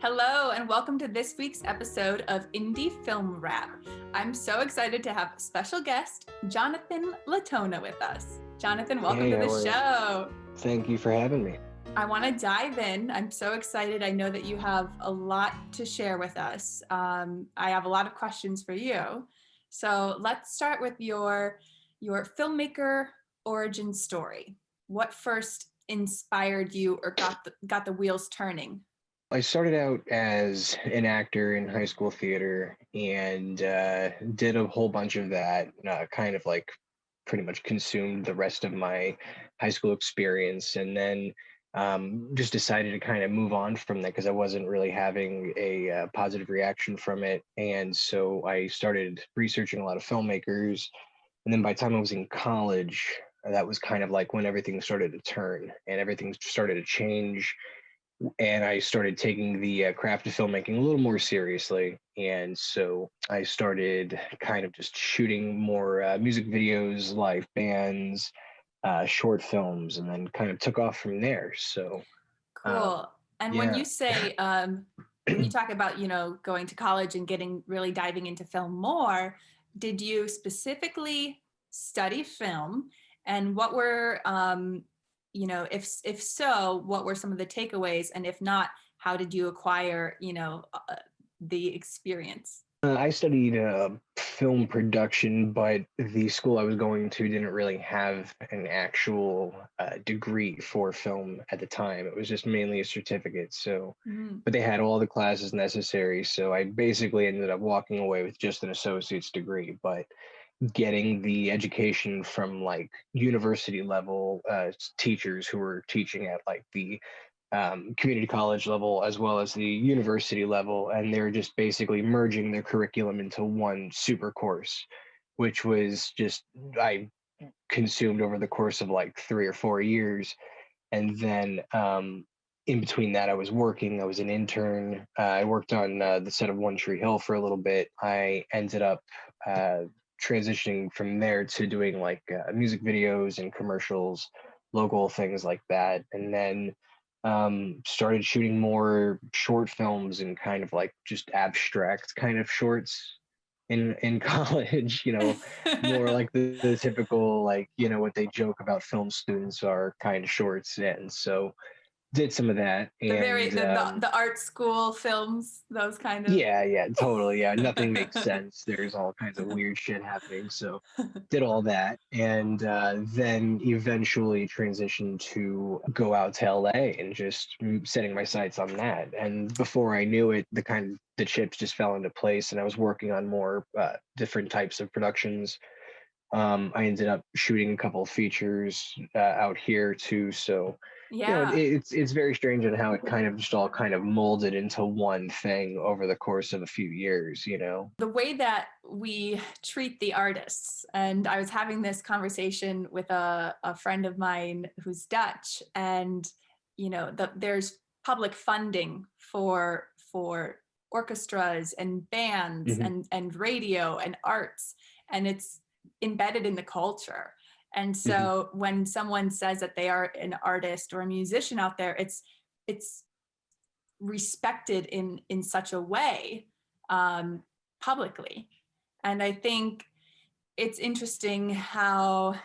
Hello, and welcome to this week's episode of Indie Film Wrap. I'm so excited to have special guest, Jonathan Latona, with us. Jonathan, welcome to the show. Thank you for having me. I want to dive in. I'm so excited. I know that you have a lot to share with us. I have a lot of questions for you. So let's start with your filmmaker origin story. What first inspired you or got the wheels turning? I started out as an actor in high school theater and did a whole bunch of that, kind of like pretty much consumed the rest of my high school experience. And then just decided to kind of move on from that because I wasn't really having a positive reaction from it. And so I started researching a lot of filmmakers. And then by the time I was in college, that was kind of like when everything started to turn and everything started to change. And I started taking the craft of filmmaking a little more seriously. And so I started kind of just shooting more music videos, live bands, short films, and then kind of took off from there. So cool. And when you say, when you talk about, going to college and really diving into film more, did you specifically study film? And what were, if so, what were some of the takeaways? And if not, how did you acquire, the experience? I studied film production, but the school I was going to didn't really have an actual degree for film at the time. It was just mainly a certificate. So, but they had all the classes necessary. So I basically ended up walking away with just an associate's degree, but getting the education from like university level teachers who were teaching at like the community college level as well as the university level, and they're just basically merging their curriculum into one super course, which was just I consumed over the course of like 3 or 4 years. And then in between that, I was working. I was an intern. I worked on the set of One Tree Hill for a little bit. I ended up transitioning from there to doing like music videos and commercials, local things like that, and then started shooting more short films and kind of like just abstract kind of shorts in college, more like the typical, like, what they joke about film students are kind of shorts. And so did some of that. The art school films, those kind of. Yeah, totally. Yeah, nothing makes sense. There's all kinds of weird shit happening. So did all that, and then eventually transitioned to go out to LA and just setting my sights on that. And before I knew it, the chips just fell into place, and I was working on more different types of productions. I ended up shooting a couple of features out here too. So it's very strange in how it kind of just all kind of molded into one thing over the course of a few years. The way that we treat the artists, and I was having this conversation with a friend of mine who's Dutch, and there's public funding for orchestras and bands and radio and arts, and it's embedded in the culture. And so when someone says that they are an artist or a musician out there, it's respected in such a way publicly. And I think it's interesting how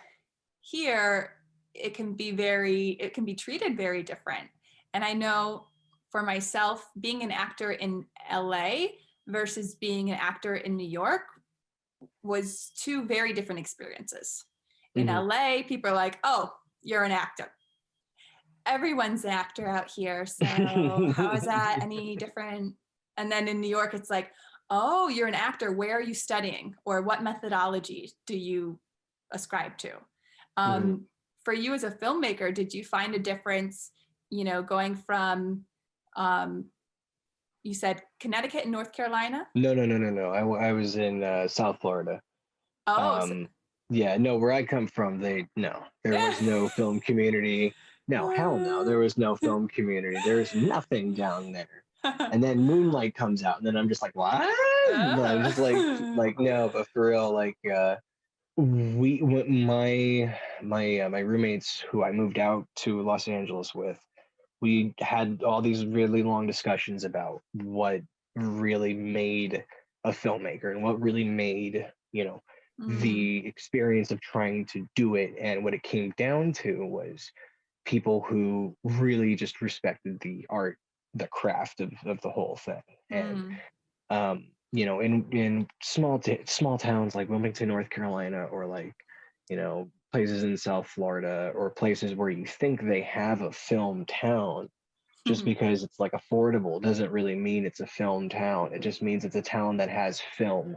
here it can be treated very different. And I know for myself, being an actor in LA versus being an actor in New York was two very different experiences. In LA, people are like, oh, you're an actor. Everyone's an actor out here. So how is that any different? And then in New York, it's like, oh, you're an actor. Where are you studying? Or what methodology do you ascribe to? For you as a filmmaker, did you find a difference, going from, you said Connecticut and North Carolina? No. I was in South Florida. Oh, yeah, no, where I come from, there was no film community. No, hell no, there was no film community. There's nothing down there. And then Moonlight comes out, and then I'm just like, what? I'm just like no, but for real, like my roommates who I moved out to Los Angeles with, we had all these really long discussions about what really made a filmmaker and what really made, Mm, the experience of trying to do it. And what it came down to was people who really just respected the art, the craft of the whole thing. And mm, in small towns like Wilmington, North Carolina, or like, places in South Florida, or places where you think they have a film town, just because it's like affordable doesn't really mean it's a film town. It just means it's a town that has film.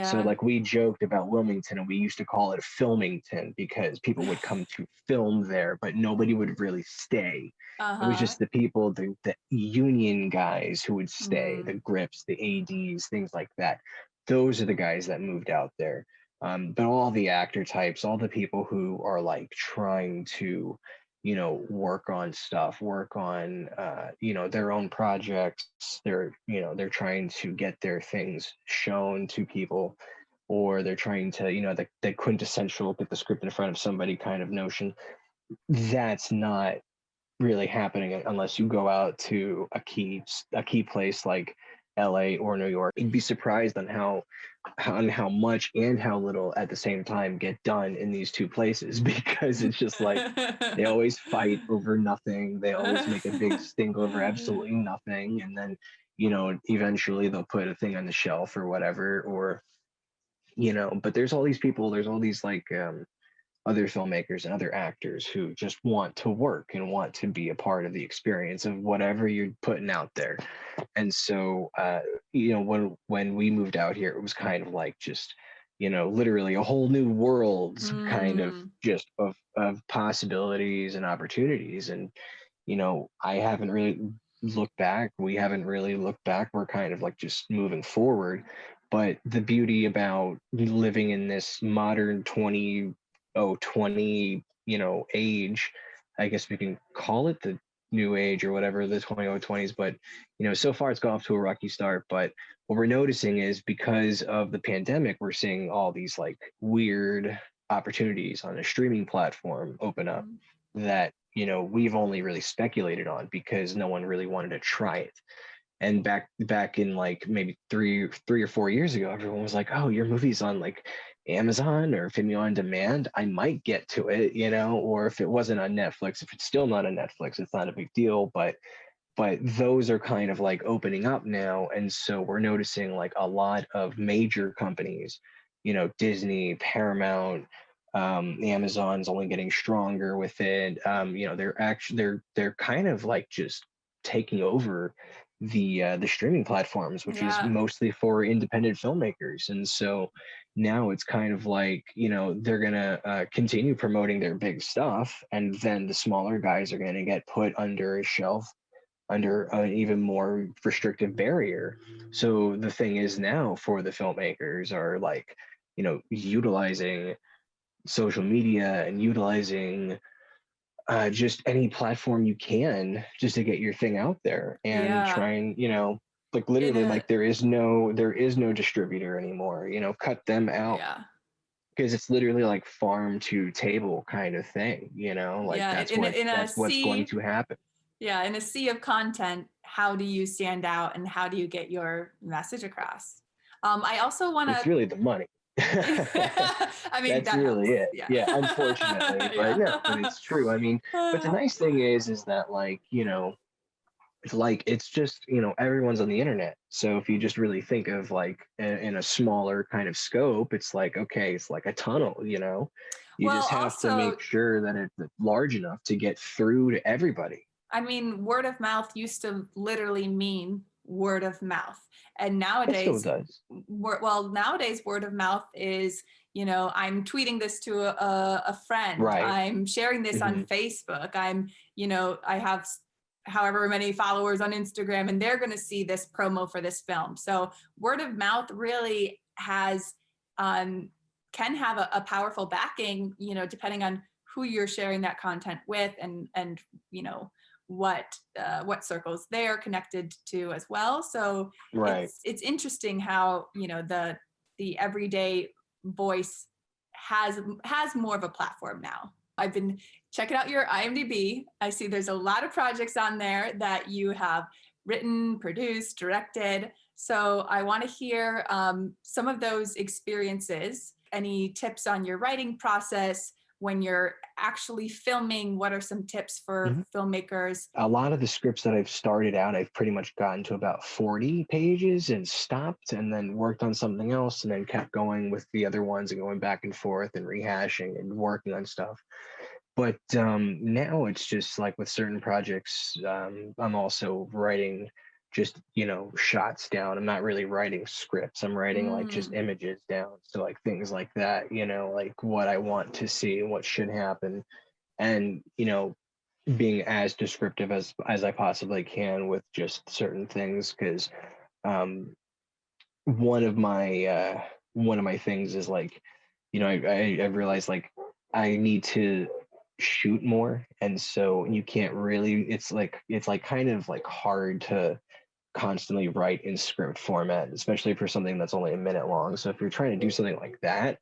So yeah. like we joked about Wilmington and we used to call it Filmington because people would come to film there, but nobody would really stay. It was Uh-huh. just the people, the union guys who would stay, the Mm, grips, the ADs, things like that. Those are the guys that moved out there. But all the actor types, all the people who are like trying to, work on stuff, work on, their own projects. They're trying to get their things shown to people, or they're trying to, the quintessential get the script in front of somebody kind of notion. That's not really happening unless you go out to a key place like LA or New York. You'd be surprised on how much and how little at the same time get done in these two places because it's just like they always fight over nothing. They always make a big stink over absolutely nothing. And then, eventually they'll put a thing on the shelf or whatever, or, but there's all these people, there's all these like, other filmmakers and other actors who just want to work and want to be a part of the experience of whatever you're putting out there. And so, when we moved out here, it was kind of like just, literally a whole new world kind of mm, just of possibilities and opportunities. And, I haven't really looked back. We haven't really looked back. We're kind of like just moving forward. But the beauty about living in this modern 20 age, I guess we can call it the new age or whatever, the 2020s. But, so far it's got off to a rocky start. But what we're noticing is because of the pandemic, we're seeing all these like weird opportunities on a streaming platform open up mm. that, we've only really speculated on because no one really wanted to try it. And back in like maybe three or 4 years ago, everyone was like, oh, your movie's on like Amazon or Vimeo on demand, I might get to it, or if it wasn't on Netflix, if it's still not on Netflix, it's not a big deal. But those are kind of like opening up now. And so we're noticing like a lot of major companies, Disney, Paramount, Amazon's only getting stronger with it. They're kind of like just taking over the streaming platforms, which is Yeah. mostly for independent filmmakers. And so now it's kind of like, they're gonna continue promoting their big stuff, and then the smaller guys are gonna get put under a shelf, under an even more restrictive barrier. So the thing is now for the filmmakers are like, utilizing social media and utilizing just any platform you can just to get your thing out there and Yeah. try and, like In literally a like there is no distributor anymore, cut them out yeah. because it's literally like farm to table kind of thing, like Yeah. that's In a, what in a that's what's going sea, to happen. yeah, in a sea of content, how do you stand out and how do you get your message across? I also want It's to really the money. I mean, That's that really helps. it. Yeah. Yeah, unfortunately, but Yeah. no, but it's true. I mean, but the nice thing is that like, it's like it's just, everyone's on the internet. So if you just really think of like in a smaller kind of scope, it's like okay, it's like a tunnel, You Well, just have to also, make sure that it's large enough to get through to everybody. I mean, word of mouth used to literally mean word of mouth. And It still nowadays, does. nowadays, word of mouth is, I'm tweeting this to a friend, Right. I'm sharing this on Hmm. Facebook, I have however many followers on Instagram, and they're going to see this promo for this film. So word of mouth really um, can have a powerful backing, depending on who you're sharing that content with and you know what circles they are connected to as well. So Right. it's interesting how the everyday voice has more of a platform now. I've been checking out your IMDb. I see there's a lot of projects on there that you have written, produced, directed. So I want to hear some of those experiences. Any tips on your writing process when you're actually filming? What are some tips for Mhm. filmmakers? A lot of the scripts that I've started out, I've pretty much gotten to about 40 pages and stopped and then worked on something else and then kept going with the other ones and going back and forth and rehashing and working on stuff. But now it's just like with certain projects, I'm also writing just, shots down. I'm not really writing scripts. I'm writing like just Mm, images down. So like things like that, like what I want to see and what should happen. And, being as descriptive as I possibly can with just certain things. Because um, one of my things is like, I've realized like I need to shoot more, and so you can't really. It's like kind of like hard to constantly write in script format, especially for something that's only a minute long. So if you're trying to do something like that,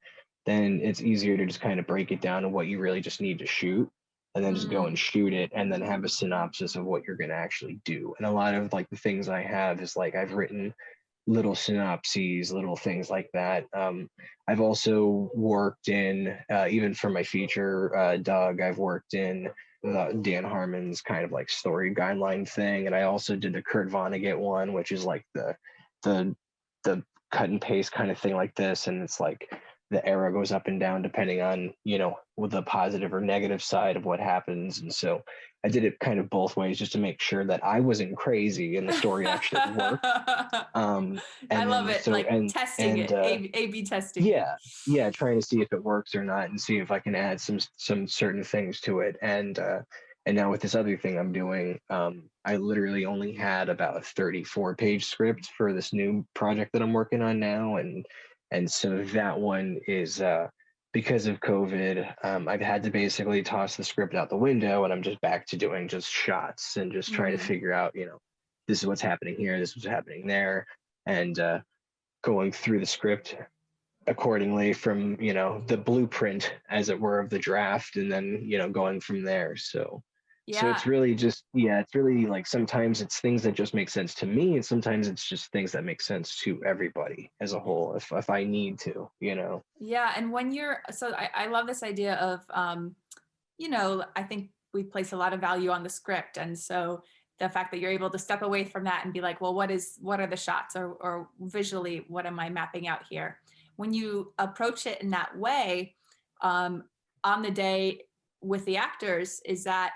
then it's easier to just kind of break it down to what you really just need to shoot and then just go and mm, shoot it and then have a synopsis of what you're going to actually do. And a lot of like the things I have is like I've written little synopses, little things like that. I've also worked in, even for my feature, Doug, I've worked in Dan Harmon's kind of like story guideline thing. And I also did the Kurt Vonnegut one, which is like the, the cut and paste kind of thing like this. And it's like the arrow goes up and down depending on, with the positive or negative side of what happens. And so I did it kind of both ways just to make sure that I wasn't crazy and the story actually worked. um I and love then it. so Like testing and it, A/B testing. yeah, yeah, trying to see if it works or not and see if I can add some certain things to it. And now with this other thing I'm doing, I literally only had about a 34-page script for this new project that I'm working on now. And so that one is because of COVID, I've had to basically toss the script out the window, and I'm just back to doing just shots and just trying to Mm. figure out, this is what's happening here, this is what's happening there. And going through the script accordingly from, the blueprint, as it were, of the draft, and then, going from there. So Yeah. it's really just, yeah, it's really like sometimes it's things that just make sense to me, and sometimes it's just things that make sense to everybody as a whole, if I need to. Yeah. And when you're, so I love this idea of, I think we place a lot of value on the script. And so the fact that you're able to step away from that and be like, well, what are the shots, or visually, what am I mapping out here? When you approach it in that way, um, on the day with the actors, is that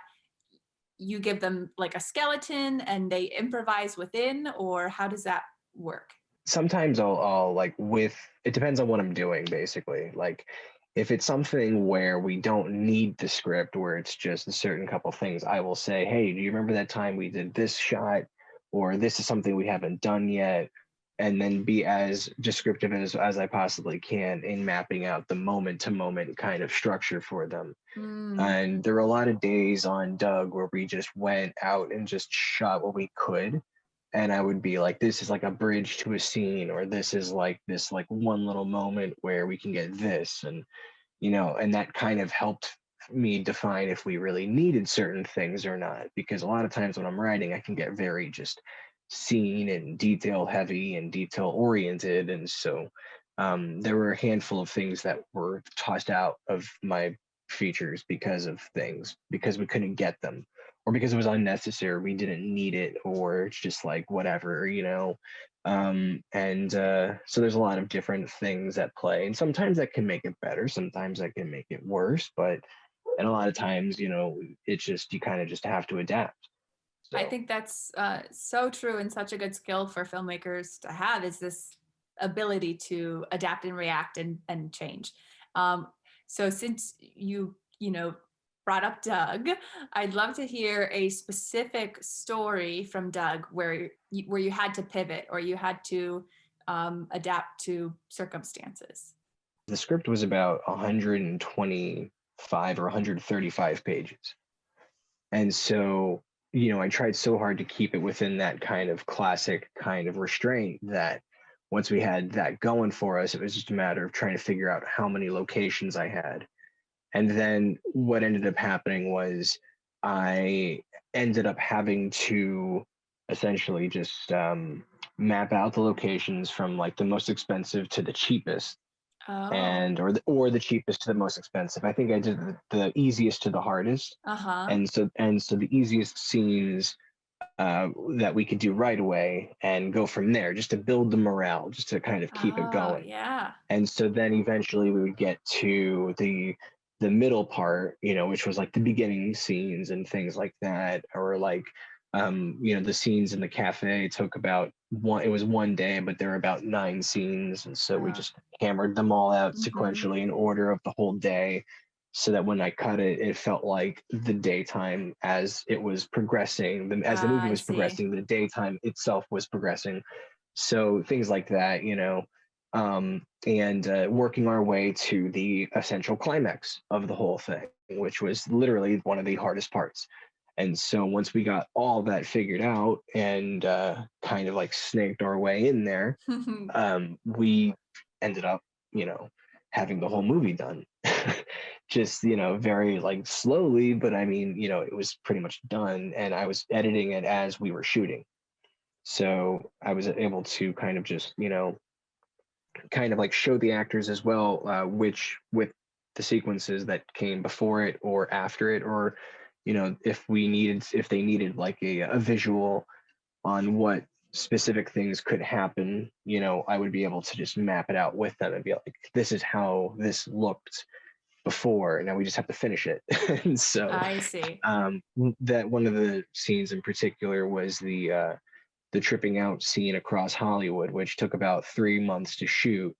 you give them like a skeleton and they improvise within, or how does that work? Sometimes I'll like with it depends on what I'm doing basically. Like if it's something where we don't need the script, where it's just a certain couple things, I will say, hey, do you remember that time we did this shot? Or this is something we haven't done yet. And then be as descriptive as I possibly can in mapping out the moment to moment kind of structure for them. Mm, And there were a lot of days on Doug where we just went out and just shot what we could. And I would be like, this is like a bridge to a scene, or this like one little moment where we can get this. And that kind of helped me define if we really needed certain things or not. Because a lot of times when I'm writing, I can get very just scene and detail heavy and detail oriented. And so there were a handful of things that were tossed out of my features because of things, because we couldn't get them, or because it was unnecessary, we didn't need it, or it's just like whatever. And So there's a lot of different things at play, and sometimes that can make it better, sometimes that can make it worse, but and a lot of times, it's just you kind of just have to adapt. I So think that's so true, and such a good skill for filmmakers to have, is this ability to adapt and react and change. Um, so since you brought up Doug, I'd love to hear a specific story from Doug where you had to pivot, or you had to adapt to circumstances. the script was about 125 or 135 pages. And so, I tried so hard to keep it within that kind of classic kind of restraint that once we had that going for us, it was just a matter of trying to figure out how many locations I had. And then what ended up happening was I ended up having to essentially just map out the locations from like the most expensive to the cheapest, Oh. and or the cheapest to the most expensive. I think I did the easiest to the hardest, Uh-huh. and so the easiest scenes that we could do right away and go from there, just to build the morale, just to kind of keep it Oh, going. yeah. And so then eventually we would get to the middle part, which was like the beginning scenes and things like that, or like the scenes in the cafe took about one. It was one day, but there were about 9 scenes, and so we Uh, just hammered them all out mhm. sequentially in order of the whole day, so that when I cut it, it felt like the daytime as it was progressing, as the movie I was see. progressing, the daytime itself was progressing. So things like that, and working our way to the essential climax of the whole thing, which was literally one of the hardest parts. And so once we got all that figured out and kind of like snaked our way in there, we ended up, you know, having the whole movie done. Just, very like slowly, but I mean, it was pretty much done. And I was editing it as we were shooting. So I was able to kind of just, kind of like show the actors as well, which with the sequences that came before it or after it, or if they needed like a visual on what specific things could happen, I would be able to just map it out with them and be like, this is how this looked before. Now we just have to finish it. And so I see. that one of the scenes in particular was the tripping out scene across Hollywood, which took about 3 months to shoot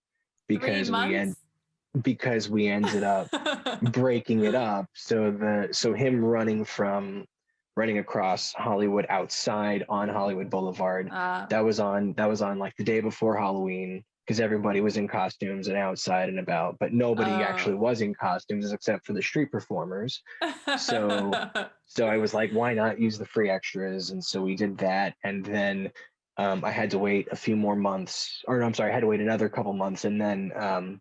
3 because months? we ended up breaking it up. So him running across Hollywood outside on Hollywood Boulevard, Uh, that was on like the day before Halloween, because everybody was in costumes and outside and about, but nobody actually oh. was in costumes except for the street performers. So so I was like, why not use the free extras? And so we did that. And then I had to wait a few more months, or no, I'm sorry, I had to wait another couple months. And then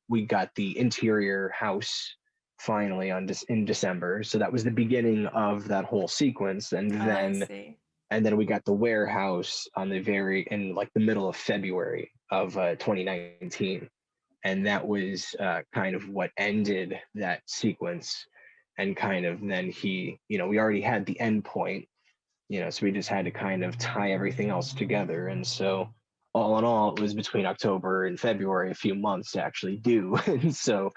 we got the interior house finally in December. So that was the beginning of that whole sequence. And I then see. we got the warehouse in like the middle of February of 2019, and that was kind of what ended that sequence. And kind of then we already had the end point, so we just had to kind of tie everything else together. And so all in all, it was between October and February, a few months to actually do. And so,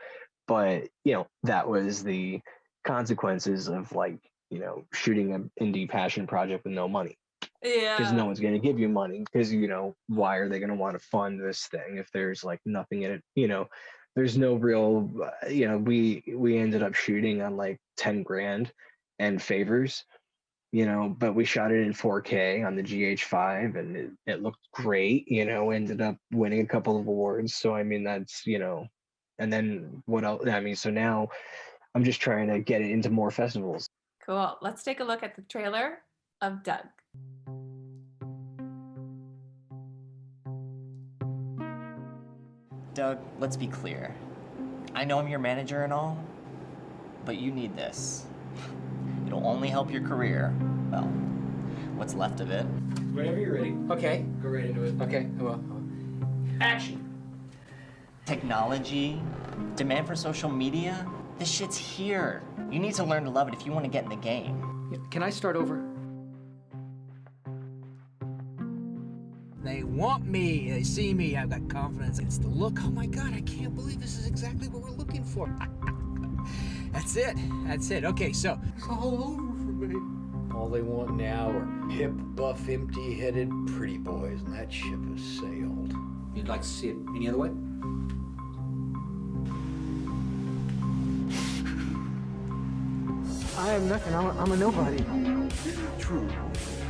but that was the consequences of like, shooting an indie passion project with no money, because no Yeah. one's going to give you money, because why are they going to want to fund this thing if there's like nothing in it? There's no real we ended up shooting on like 10 grand and favors, but we shot it in 4K on the GH5, and it looked great, ended up winning a couple of awards. So I mean, that's, and then what else? I mean, so now I'm just trying to get it into more festivals. Cool. Let's take a look at the trailer of Doug. Doug, let's be clear. I know I'm your manager and all, but you need this. It'll only help your career. Well, what's left of it. Whenever you're ready, Okay. go right into it. Okay. Well. Action! Technology, demand for social media, this shit's here. You need to learn to love it if you want to get in the game. Can I start over? They want me. They see me. I've got confidence. It's the look. Oh my God, I can't believe this is exactly what we're looking for. That's it. That's it. Okay, so. It's all over for me. All they want now are hip, buff, empty-headed pretty boys, and that ship has sailed. You'd like to see it any other way? I have nothing. I'm a nobody. True,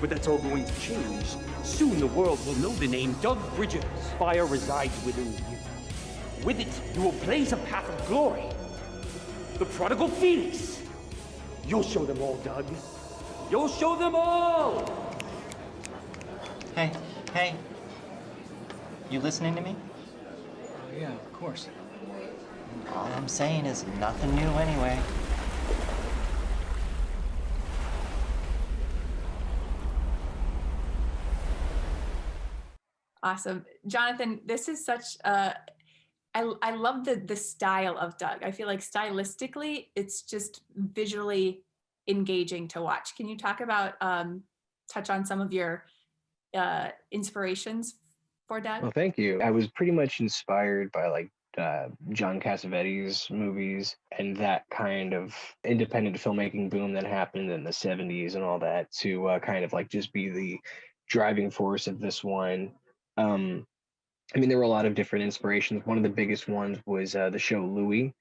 but that's all going to change. Soon the world will know the name Doug Bridges. Fire resides within you. With it, you will blaze a path of glory. The prodigal phoenix. You'll show them all, Doug. You'll show them all! Hey. You listening to me? Yeah, of course. All I'm saying is nothing new anyway. Awesome. Jonathan, this is such a I love the style of Doug. I feel like stylistically, it's just visually engaging to watch. Can you talk about touch on some of your inspirations for Doug? Well, thank you. I was pretty much inspired by like John Cassavetes movies and that kind of independent filmmaking boom that happened in the 70s and all that to kind of like just be the driving force of this one. Um, I mean, there were a lot of different inspirations. One of the biggest ones was the show Louis,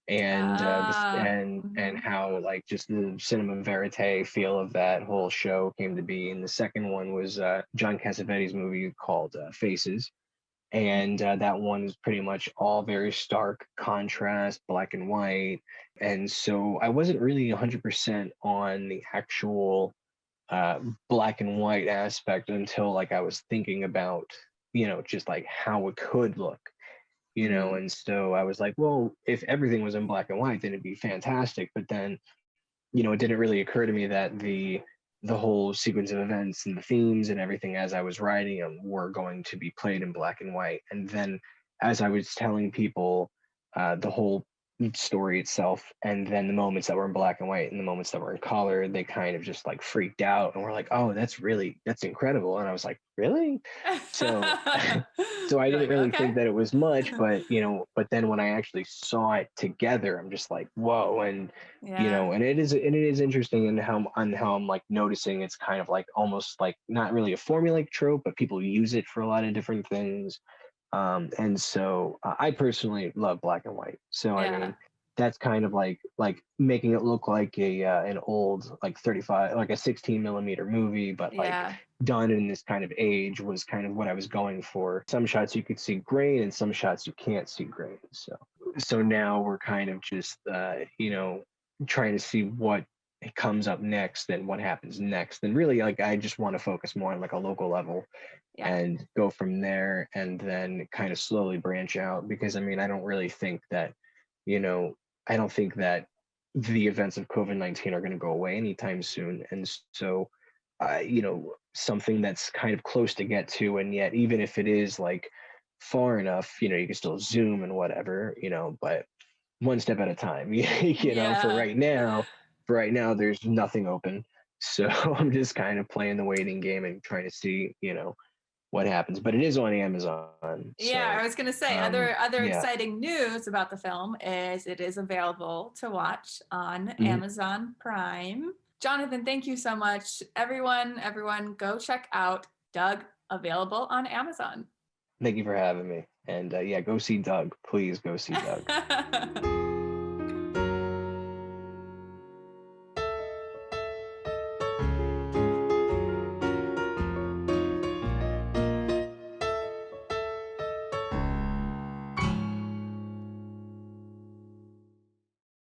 and and Mhm. how like just the cinema verite feel of that whole show came to be. And the second one was John Cassavetes' movie called Faces, and that one is pretty much all very stark contrast, black and white. And so I wasn't really 100% on the actual uh, black and white aspect until like I was thinking about, just like how it could look, Mm. and so I was like, well, if everything was in black and white, then it'd be fantastic. But then, it didn't really occur to me that the whole sequence of events and the themes and everything as I was writing them were going to be played in black and white. And then as I was telling people the whole story itself, and then the moments that were in black and white and the moments that were in color, they kind of just like freaked out and were like, "Oh, that's incredible." And I was like, "Really?" So so I You're didn't like, really okay. think that it was much, but but then when I actually saw it together, I'm just like, whoa. And Yeah. and it is interesting in how I'm like noticing it's kind of like almost like not really a formulaic trope, but people use it for a lot of different things. And so I personally love black and white. So I Yeah. mean, that's kind of like making it look like a an old like 35 like a 16 millimeter movie, but like Yeah. done in this kind of age was kind of what I was going for. Some shots you could see grain and some shots you can't see grain. So now we're kind of just trying to see what comes up next and what happens next. And really like I just want to focus more on like a local level Yeah. and go from there and then kind of slowly branch out, because I mean I don't really think that you know I don't think that the events of COVID-19 are going to go away anytime soon. And so something that's kind of close to get to, and yet even if it is like far enough, you can still zoom and whatever, but one step at a time. For Yeah. right now there's nothing open, so I'm just kind of playing the waiting game and trying to see what happens. But it is on Amazon, Yeah, so I was gonna say other yeah. exciting news about the film is it is available to watch on Mhm. Amazon Prime. Jonathan, thank you so much. Everyone go check out Doug, available on Amazon. Thank you for having me, and yeah, go see Doug, please go see Doug.